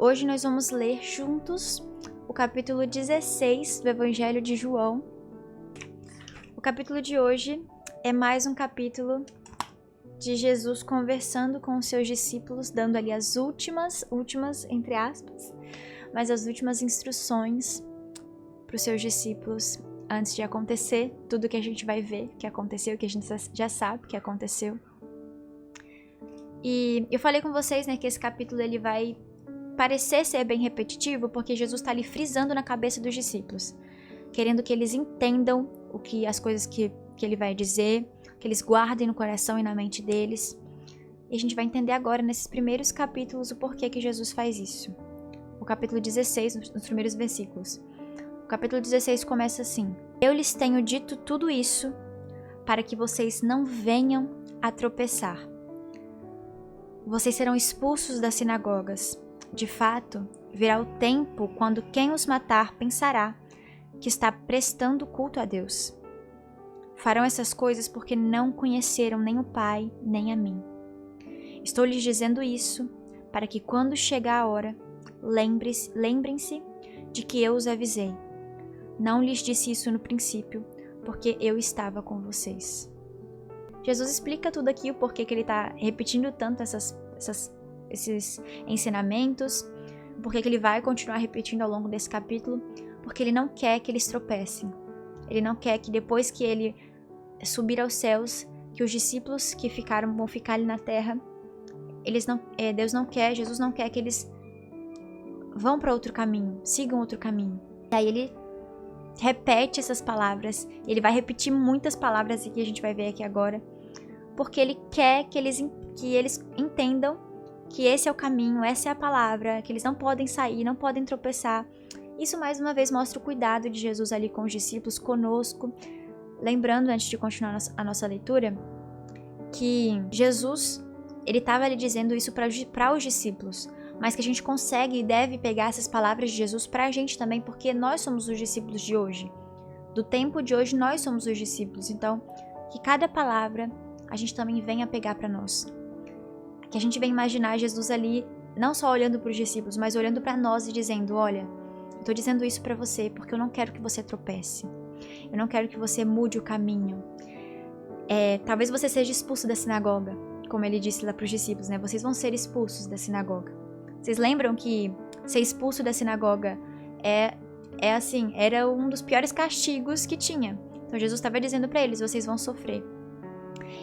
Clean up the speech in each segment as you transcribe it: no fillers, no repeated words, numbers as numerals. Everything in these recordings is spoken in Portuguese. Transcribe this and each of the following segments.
Hoje nós vamos ler juntos o capítulo 16 do Evangelho de João. O capítulo de hoje é mais um capítulo de Jesus conversando com os seus discípulos, dando ali as últimas entre aspas, mas as últimas instruções para os seus discípulos antes de acontecer tudo que a gente vai ver que aconteceu, que a gente já sabe que aconteceu. E eu falei com vocês, né, que esse capítulo ele vai parecer ser bem repetitivo, porque Jesus está ali frisando na cabeça dos discípulos, querendo que eles entendam as coisas que ele vai dizer, que eles guardem no coração e na mente deles. E a gente vai entender agora, nesses primeiros capítulos, o porquê que Jesus faz isso. O capítulo 16, nos primeiros versículos. O capítulo 16 começa assim: Eu lhes tenho dito tudo isso para que vocês não venham a tropeçar. Vocês serão expulsos das sinagogas. De fato, virá o tempo quando quem os matar pensará que está prestando culto a Deus. Farão essas coisas porque não conheceram nem o Pai, nem a mim. Estou lhes dizendo isso para que quando chegar a hora, lembrem-se de que eu os avisei. Não lhes disse isso no princípio, porque eu estava com vocês. Jesus explica tudo aqui, o porquê que ele está repetindo tanto esses ensinamentos, porque que ele vai continuar repetindo ao longo desse capítulo, porque ele não quer que eles tropecem. Ele não quer que depois que ele subir aos céus, que os discípulos que vão ficar ali na terra, Jesus não quer que eles vão para outro caminho, sigam outro caminho. E aí ele repete essas palavras, ele vai repetir muitas palavras que a gente vai ver aqui agora, porque ele quer que eles entendam que esse é o caminho, essa é a palavra, que eles não podem sair, não podem tropeçar. Isso mais uma vez mostra o cuidado de Jesus ali com os discípulos, conosco. Lembrando, antes de continuar a nossa leitura, que Jesus, ele estava ali dizendo isso para os discípulos, mas que a gente consegue e deve pegar essas palavras de Jesus para a gente também, porque nós somos os discípulos de hoje. Do tempo de hoje, nós somos os discípulos. Então, que cada palavra a gente também venha pegar para nós. Que a gente venha imaginar Jesus ali, não só olhando para os discípulos, mas olhando para nós e dizendo: olha, eu estou dizendo isso para você porque eu não quero que você tropece. Eu não quero que você mude o caminho. Talvez você seja expulso da sinagoga, como ele disse lá para os discípulos, né? Vocês vão ser expulsos da sinagoga. Vocês lembram que ser expulso da sinagoga era um dos piores castigos que tinha. Então Jesus estava dizendo para eles: vocês vão sofrer.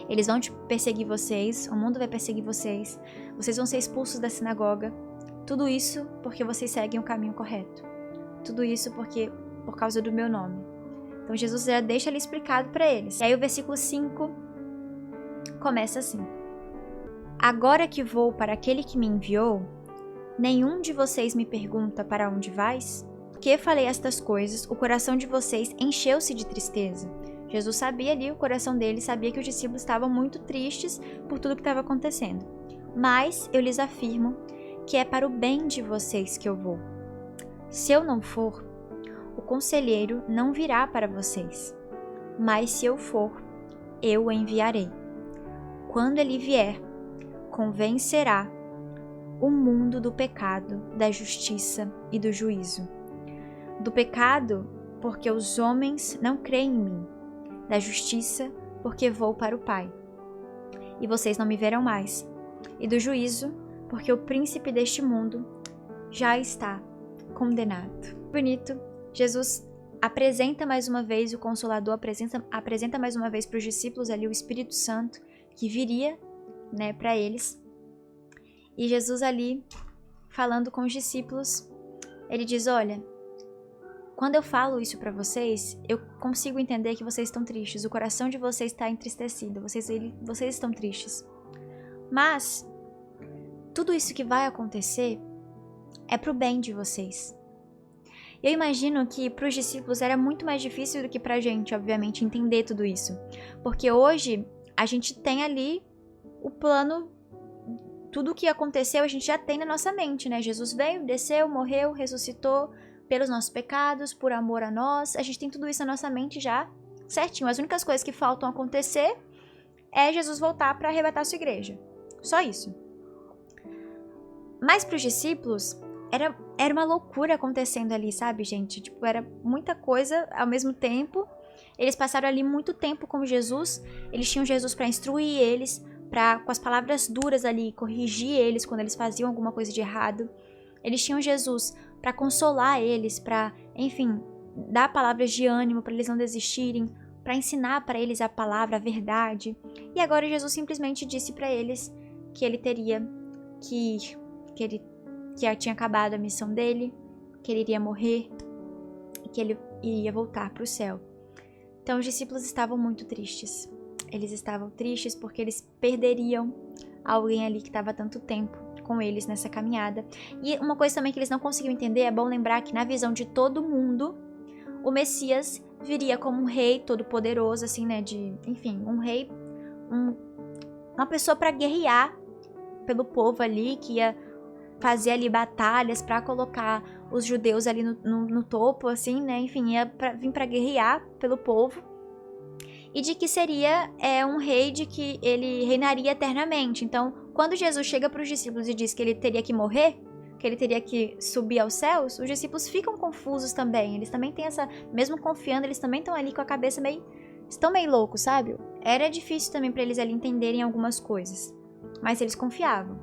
Eles vão perseguir vocês, o mundo vai perseguir vocês, vocês vão ser expulsos da sinagoga. Tudo isso porque vocês seguem o caminho correto. Tudo isso por causa do meu nome. Então Jesus já deixa ali explicado para eles. E aí o versículo 5 começa assim: Agora que vou para aquele que me enviou, nenhum de vocês me pergunta para onde vais? Porque falei estas coisas, o coração de vocês encheu-se de tristeza. Jesus sabia ali, o coração dele sabia que os discípulos estavam muito tristes por tudo que estava acontecendo. Mas eu lhes afirmo que é para o bem de vocês que eu vou. Se eu não for, o conselheiro não virá para vocês. Mas se eu for, eu o enviarei. Quando ele vier, convencerá o mundo do pecado, da justiça e do juízo. Do pecado, porque os homens não creem em mim. Da justiça, porque vou para o Pai, e vocês não me verão mais. E do juízo, porque o príncipe deste mundo já está condenado. Bonito. Jesus apresenta mais uma vez o Consolador, apresenta mais uma vez para os discípulos ali o Espírito Santo, que viria, né, para eles. E Jesus ali, falando com os discípulos, ele diz: olha, quando eu falo isso para vocês, eu consigo entender que vocês estão tristes. O coração de vocês está entristecido. Vocês estão tristes. Mas tudo isso que vai acontecer é pro bem de vocês. Eu imagino que para os discípulos era muito mais difícil do que pra gente, obviamente, entender tudo isso. Porque hoje a gente tem ali o plano, tudo o que aconteceu a gente já tem na nossa mente, né? Jesus veio, desceu, morreu, ressuscitou pelos nossos pecados, por amor a nós. A gente tem tudo isso na nossa mente já certinho. As únicas coisas que faltam acontecer é Jesus voltar para arrebatar a sua igreja. Só isso. Mas para os discípulos, era uma loucura acontecendo ali, sabe, gente? Tipo, era muita coisa ao mesmo tempo. Eles passaram ali muito tempo com Jesus. Eles tinham Jesus para instruir eles, para com as palavras duras ali, corrigir eles quando eles faziam alguma coisa de errado. Eles tinham Jesus para consolar eles, para, enfim, dar palavras de ânimo para eles não desistirem, para ensinar para eles a palavra, a verdade. E agora Jesus simplesmente disse para eles que ele teria que já tinha acabado a missão dele, que ele iria morrer e que ele iria voltar para o céu. Então os discípulos estavam muito tristes. Eles estavam tristes porque eles perderiam alguém ali que estava há tanto tempo com eles nessa caminhada. E uma coisa também que eles não conseguiam entender, é bom lembrar que na visão de todo mundo, o Messias viria como um rei todo poderoso, assim, né, enfim, um rei, uma pessoa para guerrear pelo povo ali, que ia fazer ali batalhas para colocar os judeus ali no topo, assim, né? Enfim, ia vir para guerrear pelo povo. E de que seria um rei de que ele reinaria eternamente. Então, quando Jesus chega para os discípulos e diz que ele teria que morrer, que ele teria que subir aos céus, os discípulos ficam confusos também. Eles também têm mesmo confiando, eles também estão ali com a cabeça estão meio loucos, sabe? Era difícil também para eles ali entenderem algumas coisas. Mas eles confiavam.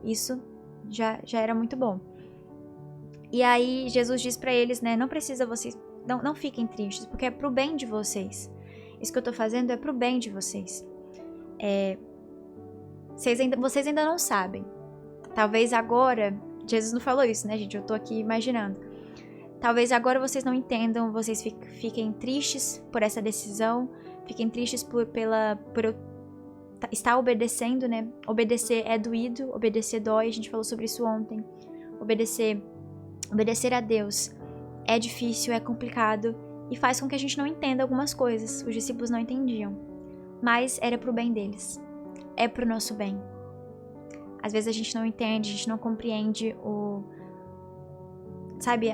Isso já era muito bom. E aí Jesus diz pra eles, né, não precisa vocês, não fiquem tristes, porque é pro bem de vocês. Isso que eu tô fazendo é pro bem de vocês. Vocês ainda não sabem. Talvez agora, Jesus não falou isso, né, gente? Eu tô aqui imaginando. Talvez agora vocês não entendam, vocês fiquem tristes por essa decisão, fiquem tristes por eu estar obedecendo, né? Obedecer é doído, obedecer dói, a gente falou sobre isso ontem. Obedecer a Deus é difícil, é complicado e faz com que a gente não entenda algumas coisas. Os discípulos não entendiam, mas era pro bem deles, é pro nosso bem. Às vezes a gente não entende, a gente não compreende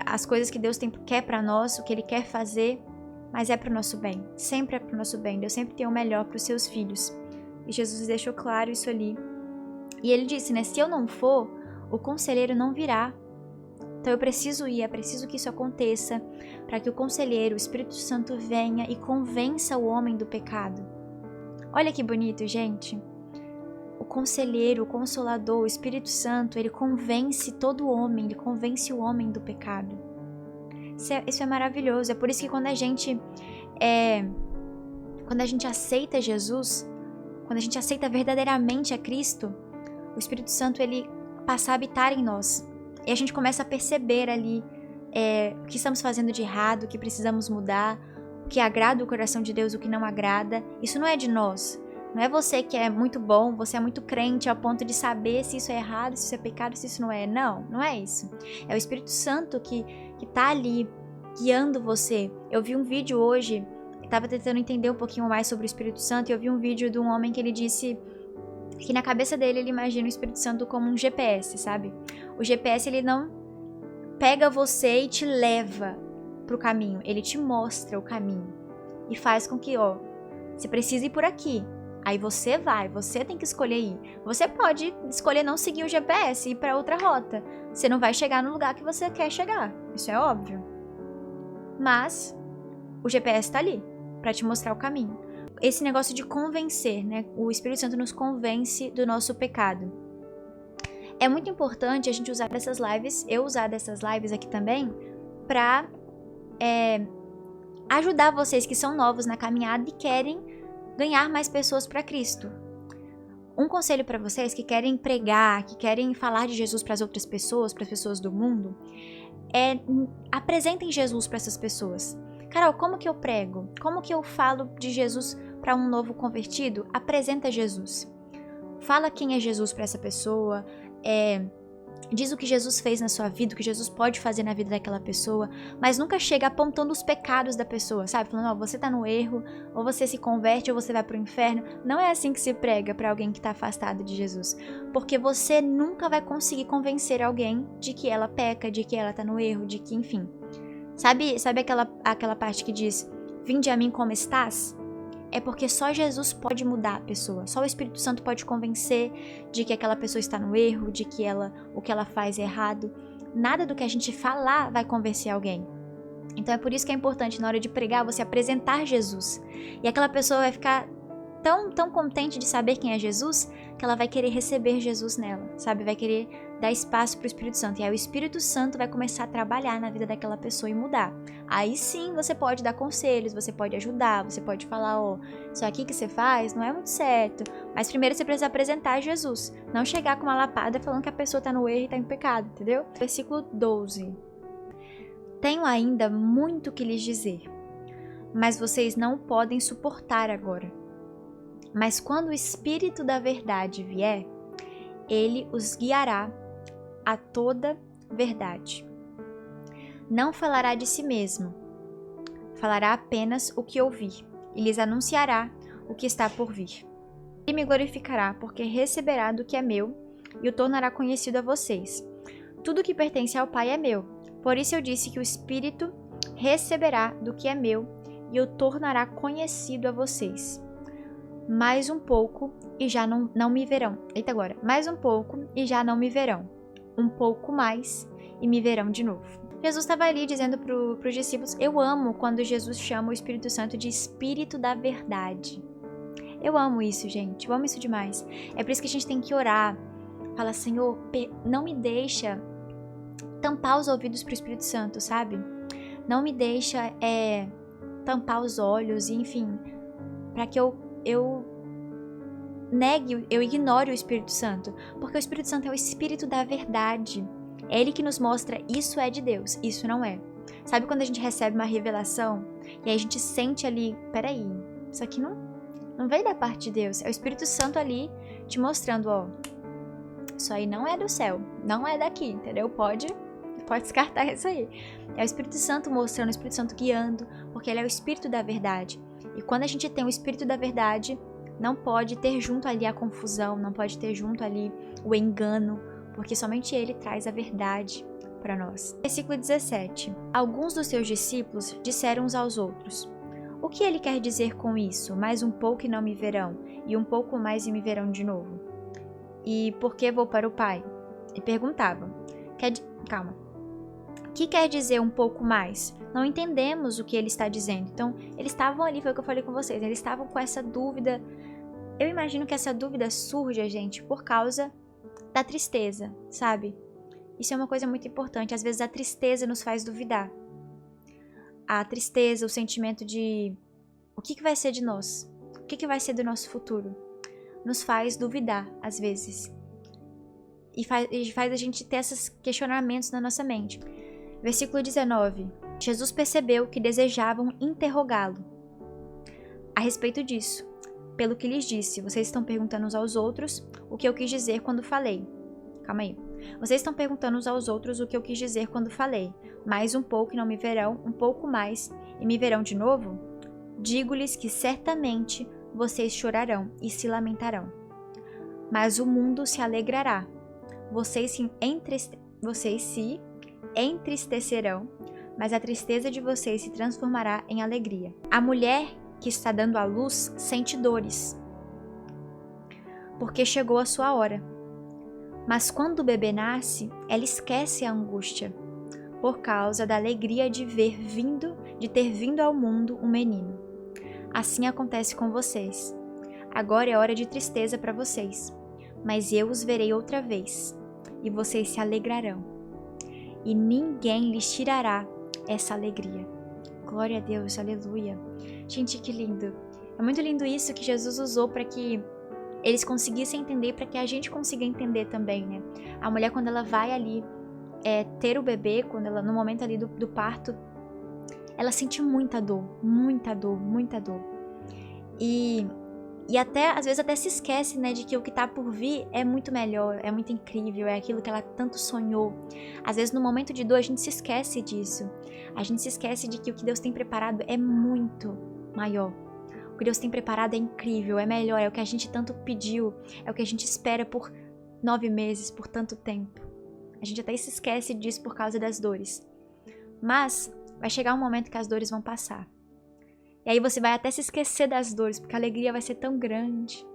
as coisas que Deus quer pra nós, o que Ele quer fazer, mas é pro nosso bem, sempre é pro nosso bem. Deus sempre tem o melhor pros seus filhos. E Jesus deixou claro isso ali. E ele disse, né, se eu não for, o conselheiro não virá. Então eu preciso ir, é preciso que isso aconteça, para que o conselheiro, o Espírito Santo, venha e convença o homem do pecado. Olha que bonito, gente. O conselheiro, o consolador, o Espírito Santo, ele convence todo homem, ele convence o homem do pecado. Isso é maravilhoso. É por isso que quando a gente aceita Jesus, quando a gente aceita verdadeiramente a Cristo, o Espírito Santo, ele passa a habitar em nós. E a gente começa a perceber ali o que estamos fazendo de errado, o que precisamos mudar, o que agrada o coração de Deus, o que não agrada. Isso não é de nós. Não é você que é muito bom, você é muito crente ao ponto de saber se isso é errado, se isso é pecado, se isso não é. Não é isso. É o Espírito Santo que tá ali guiando você. Eu vi um vídeo hoje, estava tentando entender um pouquinho mais sobre o Espírito Santo, e eu vi um vídeo de um homem que ele disse que na cabeça dele ele imagina o Espírito Santo como um GPS, sabe? O GPS, ele não pega você e te leva pro caminho, ele te mostra o caminho e faz com que, você precisa ir por aqui. Aí você tem que escolher ir. Você pode escolher não seguir o GPS e ir para outra rota. Você não vai chegar no lugar que você quer chegar, isso é óbvio. Mas o GPS tá ali para te mostrar o caminho. Esse negócio de convencer, né? O Espírito Santo nos convence do nosso pecado. É muito importante a gente usar dessas lives, eu usar dessas lives aqui também, pra ajudar vocês que são novos na caminhada e querem ganhar mais pessoas para Cristo. Um conselho para vocês que querem pregar, que querem falar de Jesus para as outras pessoas, para as pessoas do mundo, apresentem Jesus para essas pessoas. Carol, como que eu prego? Como que eu falo de Jesus para um novo convertido? Apresenta Jesus. Fala quem é Jesus para essa pessoa, diz o que Jesus fez na sua vida, o que Jesus pode fazer na vida daquela pessoa, mas nunca chega apontando os pecados da pessoa, sabe? Falando, você tá no erro, ou você se converte, ou você vai pro inferno. Não é assim que se prega para alguém que tá afastado de Jesus, porque você nunca vai conseguir convencer alguém de que ela peca, de que ela tá no erro, de que, enfim. Sabe aquela parte que diz, vinde a mim como estás? É porque só Jesus pode mudar a pessoa. Só o Espírito Santo pode convencer de que aquela pessoa está no erro, de que o que ela faz é errado. nada do que a gente falar vai convencer alguém. Então é por isso que é importante, na hora de pregar, você apresentar Jesus. E aquela pessoa vai ficar tão contente de saber quem é Jesus, que ela vai querer receber Jesus nela, sabe? Vai querer dar espaço para o Espírito Santo. E aí o Espírito Santo vai começar a trabalhar na vida daquela pessoa e mudar. Aí sim você pode dar conselhos, você pode ajudar, você pode falar, ó, isso aqui que você faz não é muito certo. Mas primeiro você precisa apresentar Jesus. Não chegar com uma lapada falando que a pessoa tá no erro e tá em pecado, entendeu? Versículo 12. Tenho ainda muito que lhes dizer, mas vocês não podem suportar agora. Mas quando o Espírito da verdade vier, ele os guiará a toda verdade. Não falará de si mesmo, falará apenas o que ouvir, e lhes anunciará o que está por vir. Ele me glorificará, porque receberá do que é meu e o tornará conhecido a vocês. Tudo que pertence ao Pai é meu. Por isso eu disse que o Espírito receberá do que é meu e o tornará conhecido a vocês. Mais um pouco e já não me verão. Eita agora. Mais um pouco e já não me verão. Um pouco mais e me verão de novo. Jesus estava ali dizendo para os discípulos, eu amo quando Jesus chama o Espírito Santo de Espírito da Verdade. Eu amo isso, gente. Eu amo isso demais. É por isso que a gente tem que orar. Falar, Senhor, não me deixa tampar os ouvidos para o Espírito Santo, sabe? Não me deixa tampar os olhos, e enfim, para que eu negue, eu ignore o Espírito Santo, porque o Espírito Santo é o Espírito da verdade. É ele que nos mostra isso é de Deus, isso não é. Sabe quando a gente recebe uma revelação e aí a gente sente ali, peraí, isso aqui não veio da parte de Deus, é o Espírito Santo ali te mostrando, ó, isso aí não é do céu, não é daqui, entendeu? Pode descartar isso aí. É o Espírito Santo mostrando, o Espírito Santo guiando, porque ele é o Espírito da verdade. E quando a gente tem o Espírito da verdade, não pode ter junto ali a confusão, não pode ter junto ali o engano, porque somente ele traz a verdade para nós. Versículo 17. Alguns dos seus discípulos disseram uns aos outros, o que ele quer dizer com isso? Mais um pouco e não me verão, e um pouco mais e me verão de novo. E por que vou para o Pai? E perguntavam, calma. O que quer dizer um pouco mais? Não entendemos o que ele está dizendo. Então, eles estavam ali, foi o que eu falei com vocês, eles estavam com essa dúvida. Eu imagino que essa dúvida surge, gente, por causa da tristeza, sabe? Isso é uma coisa muito importante. Às vezes a tristeza nos faz duvidar. A tristeza, o sentimento de o que vai ser de nós? O que vai ser do nosso futuro? Nos faz duvidar, às vezes. E faz a gente ter esses questionamentos na nossa mente. Versículo 19. Jesus percebeu que desejavam interrogá-lo a respeito disso. Pelo que lhes disse, vocês estão perguntando uns aos outros o que eu quis dizer quando falei. Calma aí. Vocês estão perguntando uns aos outros o que eu quis dizer quando falei. Mais um pouco e não me verão, um pouco mais e me verão de novo? Digo-lhes que certamente vocês chorarão e se lamentarão. Mas o mundo se alegrará. Vocês se entristecerão, mas a tristeza de vocês se transformará em alegria. A mulher que está dando à luz sente dores, porque chegou a sua hora. Mas quando o bebê nasce, ela esquece a angústia, por causa da alegria de ter vindo ao mundo um menino. Assim acontece com vocês. Agora é hora de tristeza para vocês, mas eu os verei outra vez, e vocês se alegrarão. E ninguém lhes tirará essa alegria. Glória a Deus, aleluia. Gente, que lindo. É muito lindo isso que Jesus usou para que eles conseguissem entender, para que a gente consiga entender também, né? A mulher, quando ela vai ali ter o bebê, quando ela, no momento ali do parto, ela sente muita dor, muita dor, muita dor. E até, às vezes até se esquece, né, de que o que tá por vir é muito melhor, é muito incrível, é aquilo que ela tanto sonhou. Às vezes no momento de dor a gente se esquece disso. A gente se esquece de que o que Deus tem preparado é muito maior. O que Deus tem preparado é incrível, é melhor, é o que a gente tanto pediu, é o que a gente espera por 9 meses, por tanto tempo. A gente até se esquece disso por causa das dores. Mas vai chegar um momento que as dores vão passar. E aí você vai até se esquecer das dores, porque a alegria vai ser tão grande.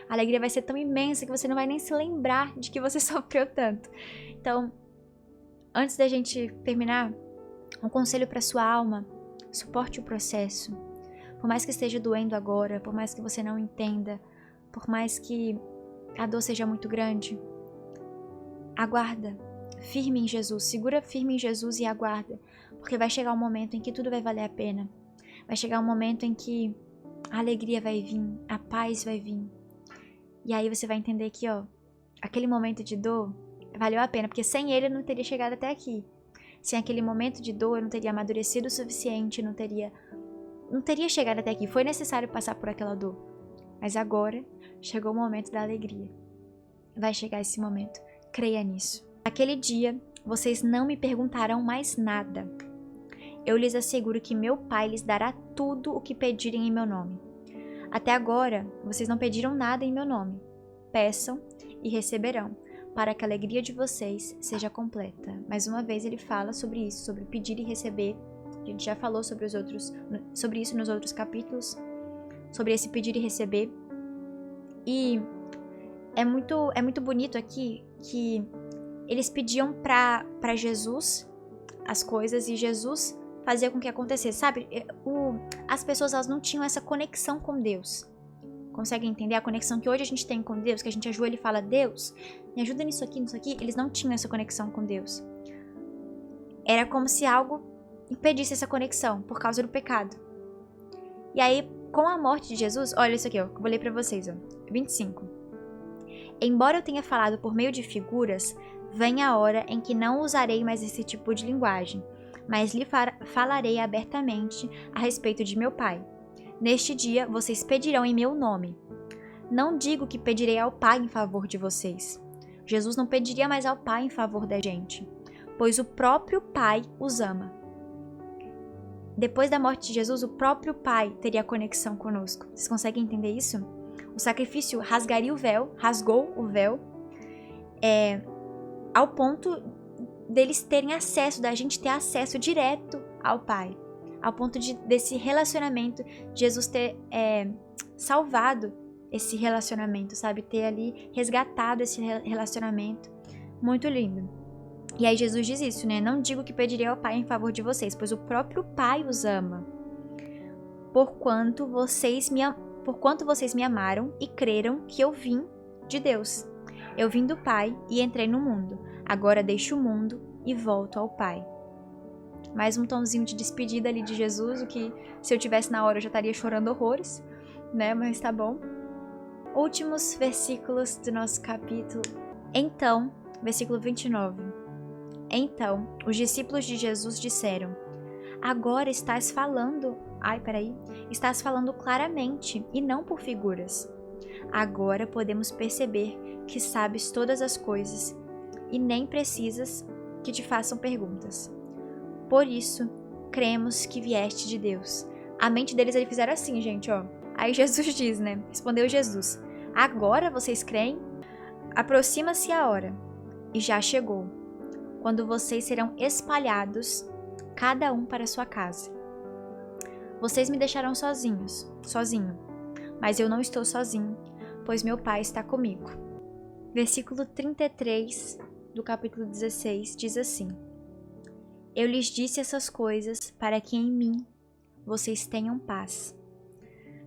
A alegria vai ser tão imensa que você não vai nem se lembrar de que você sofreu tanto. Então, antes da gente terminar, um conselho para sua alma: suporte o processo. Por mais que esteja doendo agora, por mais que você não entenda, por mais que a dor seja muito grande, aguarda, firme em Jesus, segura firme em Jesus e aguarda, porque vai chegar um momento em que tudo vai valer a pena. Vai chegar um momento em que a alegria vai vir, a paz vai vir. E aí você vai entender que, aquele momento de dor valeu a pena, porque sem ele eu não teria chegado até aqui. Sem aquele momento de dor eu não teria amadurecido o suficiente, não teria chegado até aqui. Foi necessário passar por aquela dor. Mas agora chegou o momento da alegria. Vai chegar esse momento. Creia nisso. Naquele dia, vocês não me perguntarão mais nada. Eu lhes asseguro que meu Pai lhes dará tudo o que pedirem em meu nome. Até agora, vocês não pediram nada em meu nome. Peçam e receberão, para que a alegria de vocês seja completa. Mais uma vez ele fala sobre isso, sobre pedir e receber. A gente já falou sobre isso nos outros capítulos, sobre esse pedir e receber. E é muito bonito aqui que eles pediam para Jesus as coisas e Jesus fazia com que acontecesse, sabe? As pessoas, elas não tinham essa conexão com Deus. Conseguem entender a conexão que hoje a gente tem com Deus? Que a gente ajoelha e fala: Deus, me ajuda nisso aqui, nisso aqui. Eles não tinham essa conexão com Deus. Era como se algo impedisse essa conexão por causa do pecado. E aí, com a morte de Jesus, olha isso aqui, que eu vou ler pra vocês, 25. Embora eu tenha falado por meio de figuras, vem a hora em que não usarei mais esse tipo de linguagem, mas lhe falarei abertamente a respeito de meu Pai. Neste dia, vocês pedirão em meu nome. Não digo que pedirei ao Pai em favor de vocês. Jesus não pediria mais ao Pai em favor da gente, pois o próprio Pai os ama. Depois da morte de Jesus, o próprio Pai teria conexão conosco. Vocês conseguem entender isso? O sacrifício rasgou o véu, ao ponto deles terem acesso, da gente ter acesso direto ao Pai. Ao ponto desse relacionamento, Jesus ter salvado esse relacionamento, sabe? Ter ali resgatado esse relacionamento. Muito lindo. E aí Jesus diz isso, né? Não digo que pedirei ao Pai em favor de vocês, pois o próprio Pai os ama. Porquanto vocês me amaram e creram que eu vim de Deus. Eu vim do Pai e entrei no mundo. Agora deixo o mundo e volto ao Pai. Mais um tomzinho de despedida ali de Jesus, o que se eu tivesse na hora eu já estaria chorando horrores, né? Mas tá bom. Últimos versículos do nosso capítulo. Então, versículo 29. Então, os discípulos de Jesus disseram: Agora estás falando claramente e não por figuras. Agora podemos perceber que sabes todas as coisas e nem precisas que te façam perguntas. Por isso, cremos que vieste de Deus. A mente deles, eles fizeram assim, gente, Aí Jesus diz, né? Respondeu Jesus: Agora vocês creem? Aproxima-se a hora, e já chegou, quando vocês serão espalhados, cada um para sua casa. Vocês me deixarão sozinho, mas eu não estou sozinho, pois meu Pai está comigo. Versículo 33 do capítulo 16 diz assim: Eu lhes disse essas coisas para que em mim vocês tenham paz.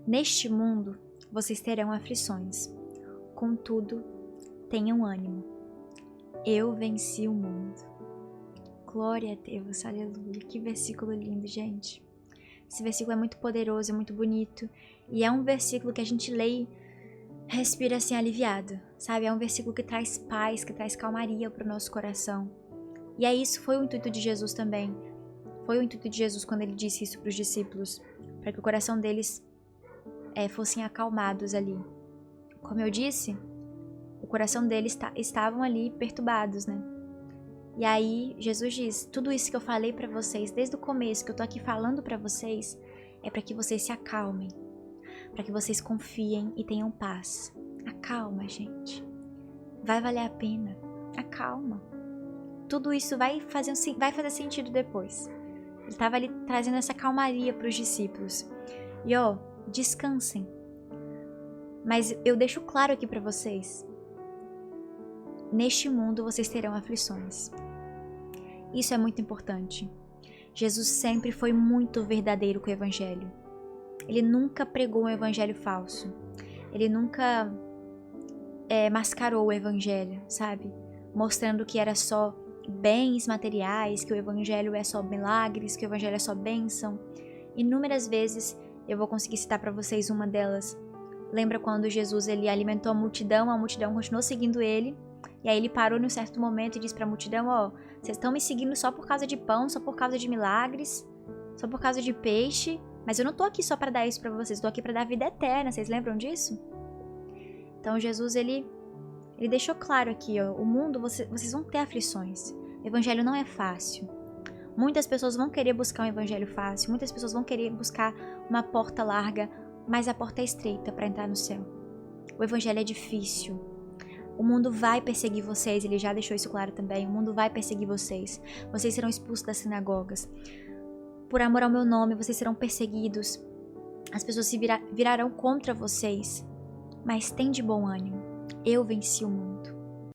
Neste mundo vocês terão aflições. Contudo, tenham ânimo. Eu venci o mundo. Glória a Deus, aleluia. Que versículo lindo, gente. Esse versículo é muito poderoso, é muito bonito. E é um versículo que a gente lê e respira assim aliviado, sabe? É um versículo que traz paz, que traz calmaria para o nosso coração. E é isso, foi o intuito de Jesus também. Foi o intuito de Jesus quando ele disse isso para os discípulos, para que o coração deles fossem acalmados ali. Como eu disse, o coração deles estavam ali perturbados, né? E aí Jesus diz: tudo isso que eu falei para vocês desde o começo, que eu tô aqui falando para vocês, é para que vocês se acalmem, para que vocês confiem e tenham paz. Acalma, gente. Vai valer a pena. Acalma. Tudo isso vai fazer sentido depois. Ele estava ali trazendo essa calmaria para os discípulos. E descansem. Mas eu deixo claro aqui para vocês: neste mundo vocês terão aflições. Isso é muito importante. Jesus sempre foi muito verdadeiro com o evangelho. Ele nunca pregou um evangelho falso. Ele nunca mascarou o evangelho, sabe? Mostrando que era só bens materiais, que o evangelho é só milagres, que o evangelho é só bênção. Inúmeras vezes eu vou conseguir citar para vocês uma delas. Lembra quando Jesus ele alimentou a multidão continuou seguindo ele, e aí ele parou num certo momento e disse para a multidão, ó, vocês estão me seguindo só por causa de pão, só por causa de milagres, só por causa de peixe, mas eu não tô aqui só para dar isso para vocês, tô aqui para dar vida eterna, vocês lembram disso? Então Jesus ele deixou claro aqui, ó, o mundo, vocês vão ter aflições. O evangelho não é fácil. Muitas pessoas vão querer buscar um evangelho fácil, muitas pessoas vão querer buscar uma porta larga, mas a porta é estreita para entrar no céu. O evangelho é difícil. O mundo vai perseguir vocês, ele já deixou isso claro também. O mundo vai perseguir vocês. Vocês serão expulsos das sinagogas. Por amor ao meu nome, vocês serão perseguidos. As pessoas se virarão contra vocês. Mas tem de bom ânimo. Eu venci o mundo.